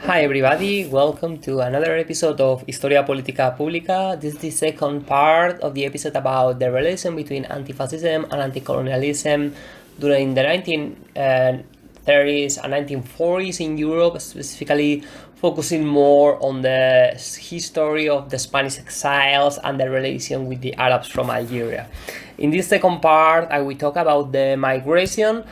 Hi everybody, welcome to another episode of Historia Politica Publica. This is the second part of the episode about the relation between anti-fascism and anti-colonialism during the 1930s and 1940s in Europe, specifically focusing more on the history of the Spanish exiles and the relation with the Arabs from Algeria. In this second part, I will talk about the migration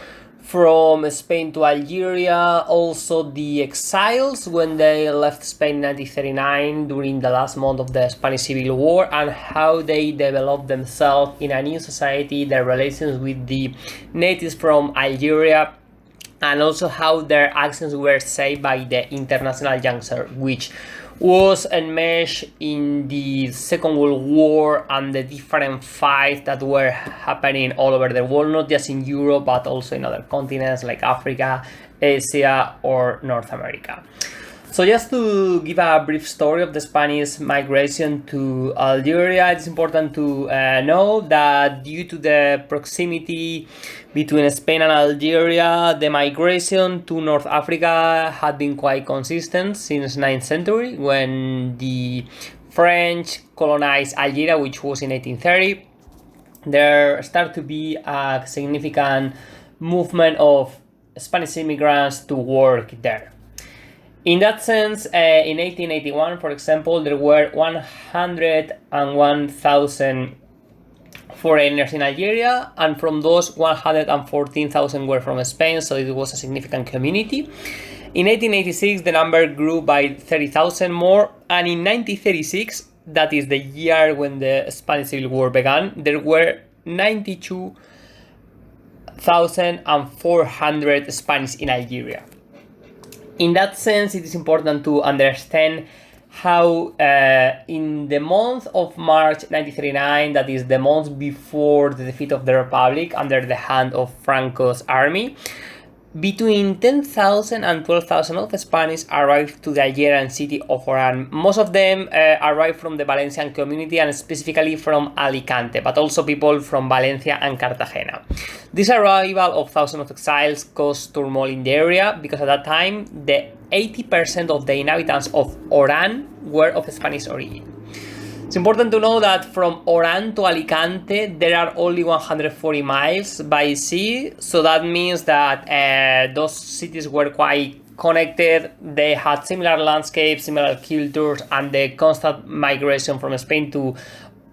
from Spain to Algeria, also the exiles when they left Spain in 1939 during the last month of the Spanish Civil War, and how they developed themselves in a new society, their relations with the natives from Algeria, and also how their actions were saved by the international youngster, which was enmeshed in the Second World War and the different fights that were happening all over the world, not just in Europe, but also in other continents like Africa, Asia, or North America. So just to give a brief story of the Spanish migration to Algeria, it's important to know that due to the proximity between Spain and Algeria, the migration to North Africa had been quite consistent since 9th century, when the French colonized Algeria, which was in 1830. There started to be a significant movement of Spanish immigrants to work there. In that sense, in 1881, for example, there were 101,000 foreigners in Algeria, and from those 114,000 were from Spain, so it was a significant community. In 1886, the number grew by 30,000 more, and in 1936, that is the year when the Spanish Civil War began, there were 92,400 Spanish in Algeria. In that sense, it is important to understand how in the month of March 1939, that is the month before the defeat of the Republic under the hand of Franco's army, between 10,000 and 12,000 of Spanish arrived to the Algerian city of Oran. Most of them arrived from the Valencian community and specifically from Alicante, but also people from Valencia and Cartagena. This arrival of thousands of exiles caused turmoil in the area because at that time, the 80% of the inhabitants of Oran were of Spanish origin. It's important to know that from Oran to Alicante, there are only 140 miles by sea, so that means that those cities were quite connected. They had similar landscapes, similar cultures, and the constant migration from Spain to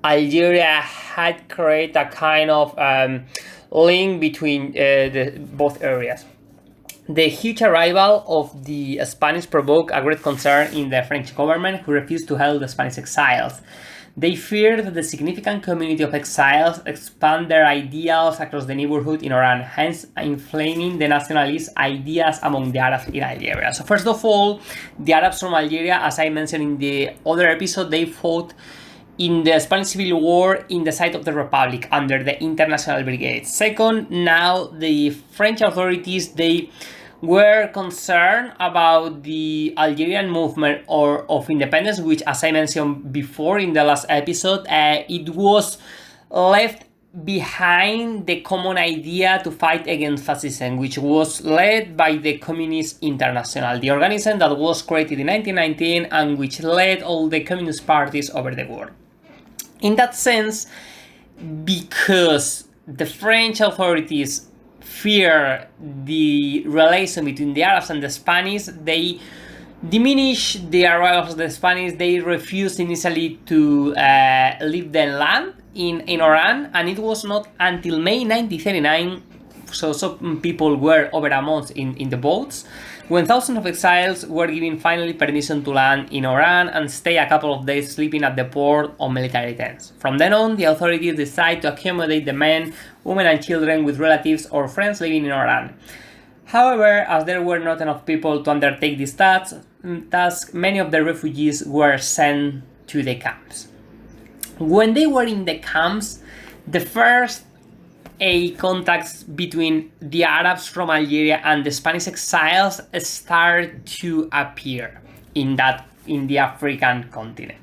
Algeria had created a kind of link between both areas. The huge arrival of the Spanish provoked a great concern in the French government, who refused to help the Spanish exiles. They feared that the significant community of exiles expand their ideals across the neighborhood in Oran, hence inflaming the nationalist ideas among the Arabs in Algeria. So first of all, the Arabs from Algeria, as I mentioned in the other episode, they fought in the Spanish Civil War in the side of the Republic under the International Brigade. Second, now the French authorities, they were concerned about the Algerian movement of independence, which, as I mentioned before in the last episode, it was left behind the common idea to fight against fascism, which was led by the Communist International, the organism that was created in 1919 and which led all the communist parties over the world. In that sense, because the French authorities fear the relation between the Arabs and the Spanish, they diminish the arrivals of the Spanish. They refused initially to leave the land in Oran, and it was not until May 1939, so some people were over a month in the boats, when thousands of exiles were given finally permission to land in Oran and stay a couple of days sleeping at the port on military tents. From then on, the authorities decided to accommodate the men, women and children with relatives or friends living in Oran. However, as there were not enough people to undertake this task, many of the refugees were sent to the camps. When they were in the camps, the first contacts between the Arabs from Algeria and the Spanish exiles started to appear in the African continent.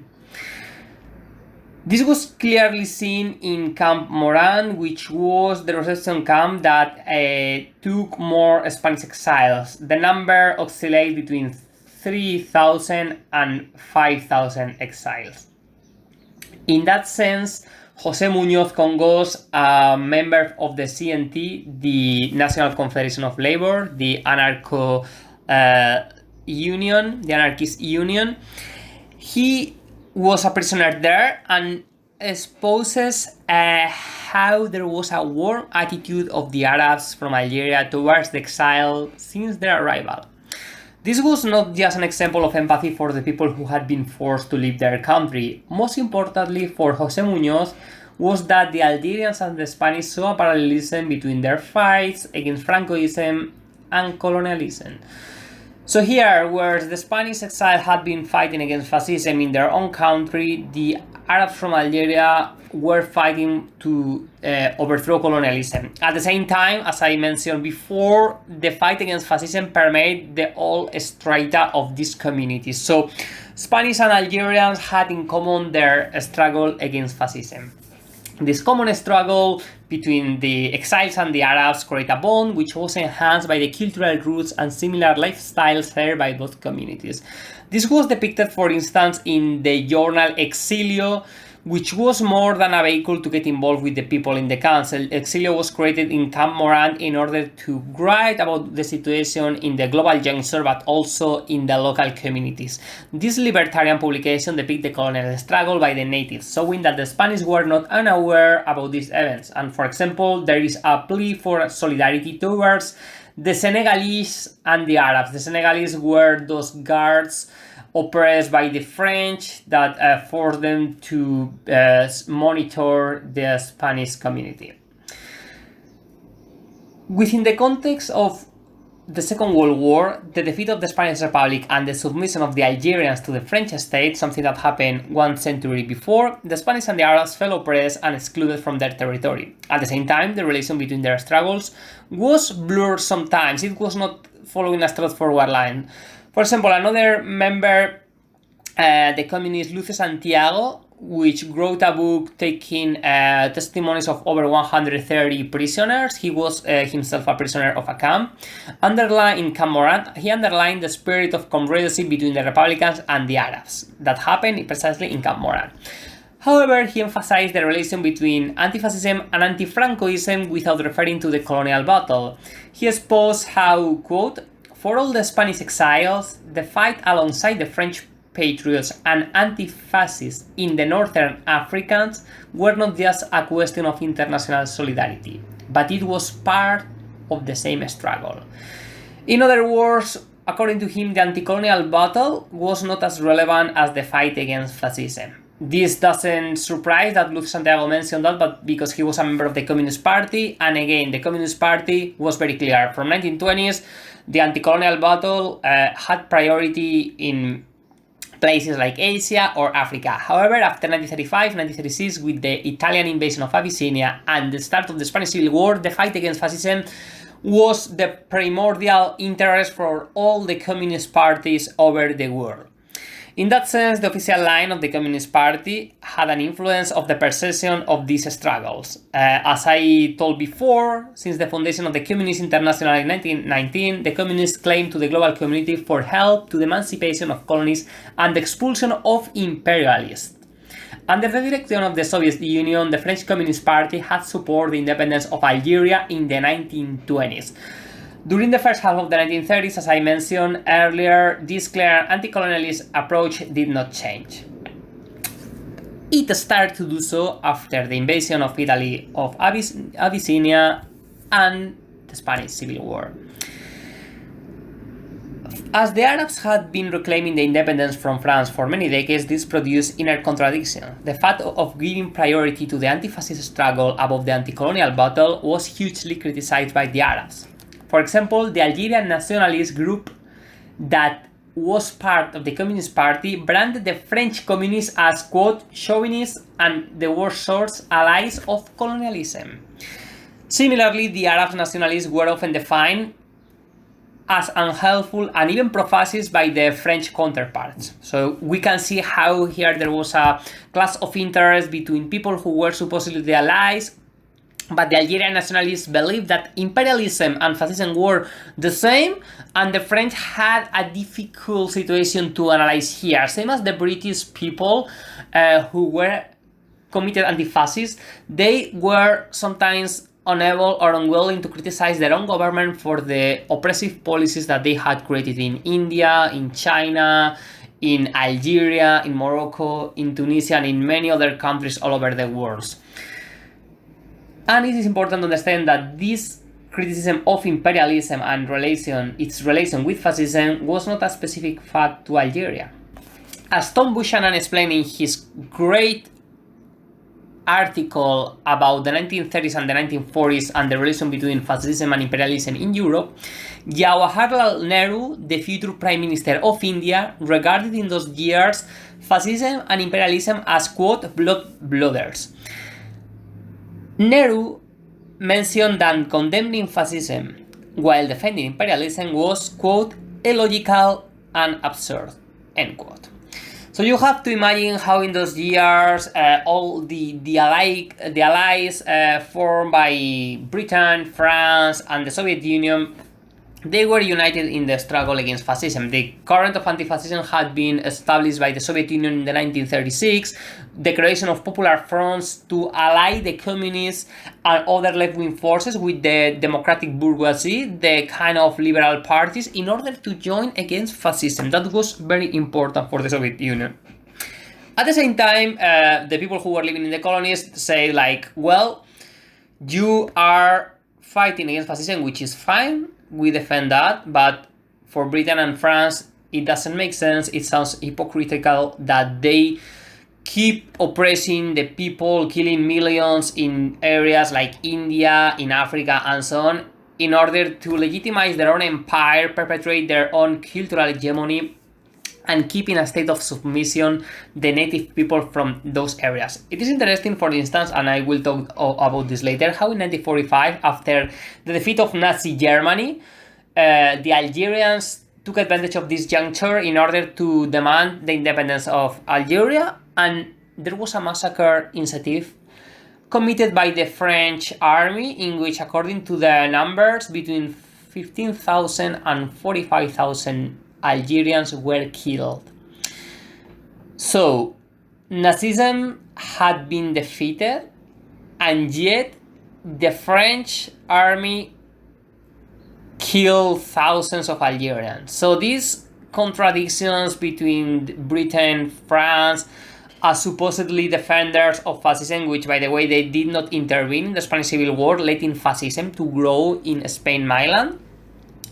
This was clearly seen in Camp Moran, which was the reception camp that took more Spanish exiles. The number oscillated between 3,000 and 5,000 exiles. In that sense, José Muñoz Congos, a member of the CNT, the National Confederation of Labor, the anarchist union, he was a prisoner there and exposes how there was a warm attitude of the Arabs from Algeria towards the exile since their arrival. This was not just an example of empathy for the people who had been forced to leave their country. Most importantly for José Muñoz was that the Algerians and the Spanish saw a parallelism between their fights against Francoism and colonialism. So here, whereas the Spanish exile had been fighting against fascism in their own country, the Arabs from Algeria were fighting to overthrow colonialism. At the same time, as I mentioned before, the fight against fascism permeated the whole strata of these communities. So Spanish and Algerians had in common their struggle against fascism. This common struggle between the exiles and the Arabs created a bond which was enhanced by the cultural roots and similar lifestyles shared by both communities. This was depicted, for instance, in the journal Exilio, which was more than a vehicle to get involved with the people in the council. Exilio was created in Camp Morand in order to write about the situation in the global juncture, but also in the local communities. This libertarian publication depicts the colonial struggle by the natives, showing that the Spanish were not unaware about these events. And for example, there is a plea for solidarity towards the Senegalese and the Arabs. The Senegalese were those guards oppressed by the French that forced them to monitor the Spanish community. Within the context of the Second World War, the defeat of the Spanish Republic and the submission of the Algerians to the French state, something that happened 1 century before, the Spanish and the Arabs felt oppressed and excluded from their territory. At the same time, the relation between their struggles was blurred sometimes. It was not following a straightforward line. For example, another member, the communist Lucio Santiago, which wrote a book taking testimonies of over 130 prisoners. He was himself a prisoner of a camp. In Camp Morand, he underlined the spirit of comradeship between the Republicans and the Arabs that happened precisely in Camp Morand. However, he emphasized the relation between anti-fascism and anti-Francoism without referring to the colonial battle. He exposed how, quote, for all the Spanish exiles, the fight alongside the French patriots and anti-fascists in the northern Africans were not just a question of international solidarity, but it was part of the same struggle. In other words, according to him, the anti-colonial battle was not as relevant as the fight against fascism. This doesn't surprise that Lucio Santiago mentioned that, but because he was a member of the Communist Party, and again, the Communist Party was very clear. From 1920s, the anti-colonial battle had priority in places like Asia or Africa. However, after 1935, 1936, with the Italian invasion of Abyssinia and the start of the Spanish Civil War, the fight against fascism was the primordial interest for all the communist parties over the world. In that sense, the official line of the Communist Party had an influence of the perception of these struggles. As I told before, since the foundation of the Communist International in 1919, the Communists claimed to the global community for help to the emancipation of colonies and the expulsion of imperialists. Under the direction of the Soviet Union, the French Communist Party had supported the independence of Algeria in the 1920s. During the first half of the 1930s, as I mentioned earlier, this clear anti-colonialist approach did not change. It started to do so after the invasion of Italy of Abyssinia and the Spanish Civil War. As the Arabs had been reclaiming the independence from France for many decades, this produced inner contradiction. The fact of giving priority to the anti-fascist struggle above the anti-colonial battle was hugely criticized by the Arabs. For example, the Algerian nationalist group that was part of the Communist Party branded the French communists as, quote, chauvinists and the worst source allies of colonialism. Similarly, the Arab nationalists were often defined as unhelpful and even pro-fascist by their French counterparts. So we can see how here there was a clash of interest between people who were supposedly the allies but the Algerian nationalists believed that imperialism and fascism were the same, and the French had a difficult situation to analyze here. Same as the British people who were committed anti-fascists, they were sometimes unable or unwilling to criticize their own government for the oppressive policies that they had created in India, in China, in Algeria, in Morocco, in Tunisia, and in many other countries all over the world. And it is important to understand that this criticism of imperialism and its relation with fascism was not a specific fact to Algeria. As Tom Buchanan explained in his great article about the 1930s and the 1940s and the relation between fascism and imperialism in Europe, Jawaharlal Nehru, the future Prime Minister of India, regarded in those years fascism and imperialism as, quote, blood brothers. Nehru mentioned that condemning fascism while defending imperialism was, quote, illogical and absurd, end quote. So you have to imagine how in those years all the allies formed by Britain, France, and the Soviet Union, they were united in the struggle against fascism. The current of anti-fascism had been established by the Soviet Union in the 1936, the creation of popular fronts to ally the communists and other left-wing forces with the democratic bourgeoisie, the kind of liberal parties, in order to join against fascism. That was very important for the Soviet Union. At the same time, the people who were living in the colonies say like, well, you are fighting against fascism, which is fine, we defend that, but for Britain and France, it doesn't make sense. It sounds hypocritical that they keep oppressing the people, killing millions in areas like India, in Africa, and so on, in order to legitimize their own empire, perpetuate their own cultural hegemony, and keep in a state of submission the native people from those areas. It is interesting, for instance, and I will talk about this later, how in 1945, after the defeat of Nazi Germany, the Algerians took advantage of this juncture in order to demand the independence of Algeria, and there was a massacre initiative committed by the French army, in which, according to the numbers, between 15,000 and 45,000 Algerians were killed. So, Nazism had been defeated, and yet the French army killed thousands of Algerians. So these contradictions between Britain, France, as supposedly defenders of fascism, which, by the way, they did not intervene in the Spanish Civil War, letting fascism to grow in Spain mainland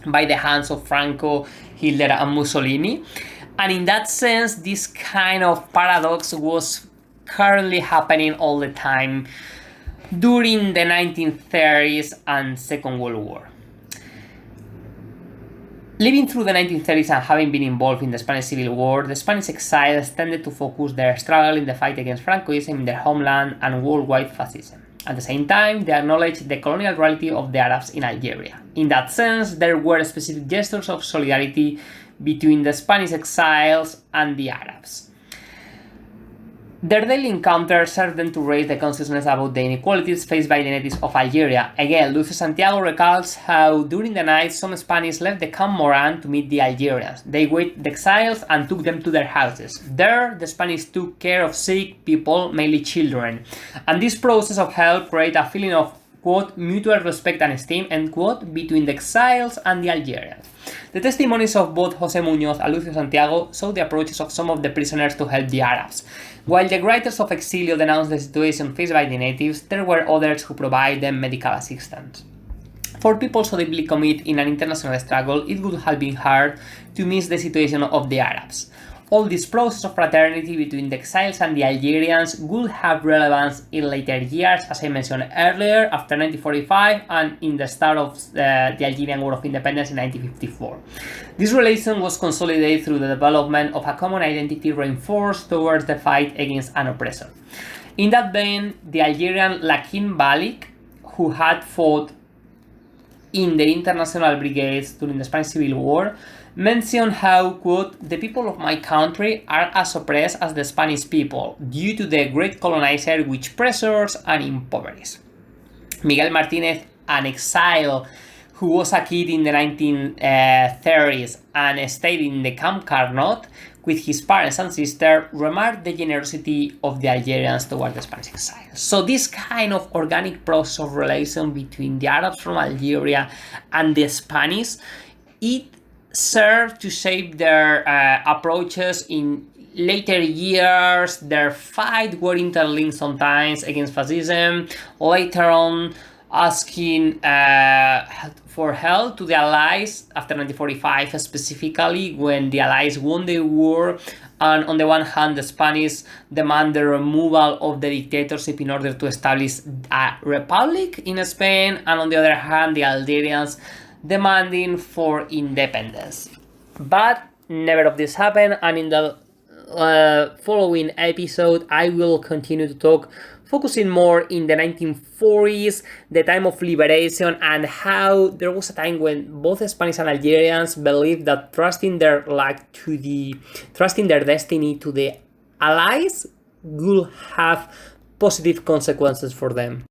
by the hands of Franco, Hitler, and Mussolini. And in that sense, this kind of paradox was currently happening all the time during the 1930s and Second World War. Living through the 1930s and having been involved in the Spanish Civil War, the Spanish exiles tended to focus their struggle in the fight against Francoism in their homeland and worldwide fascism. At the same time, they acknowledged the colonial reality of the Arabs in Algeria. In that sense, there were specific gestures of solidarity between the Spanish exiles and the Arabs. Their daily encounters served them to raise the consciousness about the inequalities faced by the natives of Algeria. Again, Lucio Santiago recalls how during the night some Spaniards left the Camp Moran to meet the Algerians. They waited the exiles and took them to their houses. There, the Spanish took care of sick people, mainly children. And this process of help created a feeling of, quote, mutual respect and esteem, end quote, between the exiles and the Algerians. The testimonies of both José Muñoz and Lucio Santiago show the approaches of some of the prisoners to help the Arabs. While the writers of Exilio denounced the situation faced by the natives, there were others who provided them medical assistance. For people so deeply committed in an international struggle, it would have been hard to miss the situation of the Arabs. All this process of fraternity between the exiles and the Algerians would have relevance in later years, as I mentioned earlier, after 1945 and in the start of the Algerian War of Independence in 1954. This relation was consolidated through the development of a common identity reinforced towards the fight against an oppressor. In that vein, the Algerian Lakin Balik, who had fought in the international brigades during the Spanish Civil War, mentioned how, quote, the people of my country are as oppressed as the Spanish people due to the great colonizer which pressures and impoverishes. Miguel Martinez, an exile who was a kid in the 1930s and stayed in the Camp Carnot with his parents and sister, remarked the generosity of the Algerians toward the Spanish exiles. So this kind of organic process of relation between the Arabs from Algeria and the Spanish, it served to shape their approaches in later years. Their fight were interlinked sometimes against fascism, later on asking for help to the Allies after 1945, specifically when the Allies won the war. And on the one hand, the Spanish demand the removal of the dictatorship in order to establish a republic in Spain, and on the other hand, the Algerians demanding for independence. But never of this happened, and in the following episode I will continue to talk, focusing more in the 1940s, the time of liberation, and how there was a time when both Spanish and Algerians believed that trusting their destiny to the Allies will have positive consequences for them.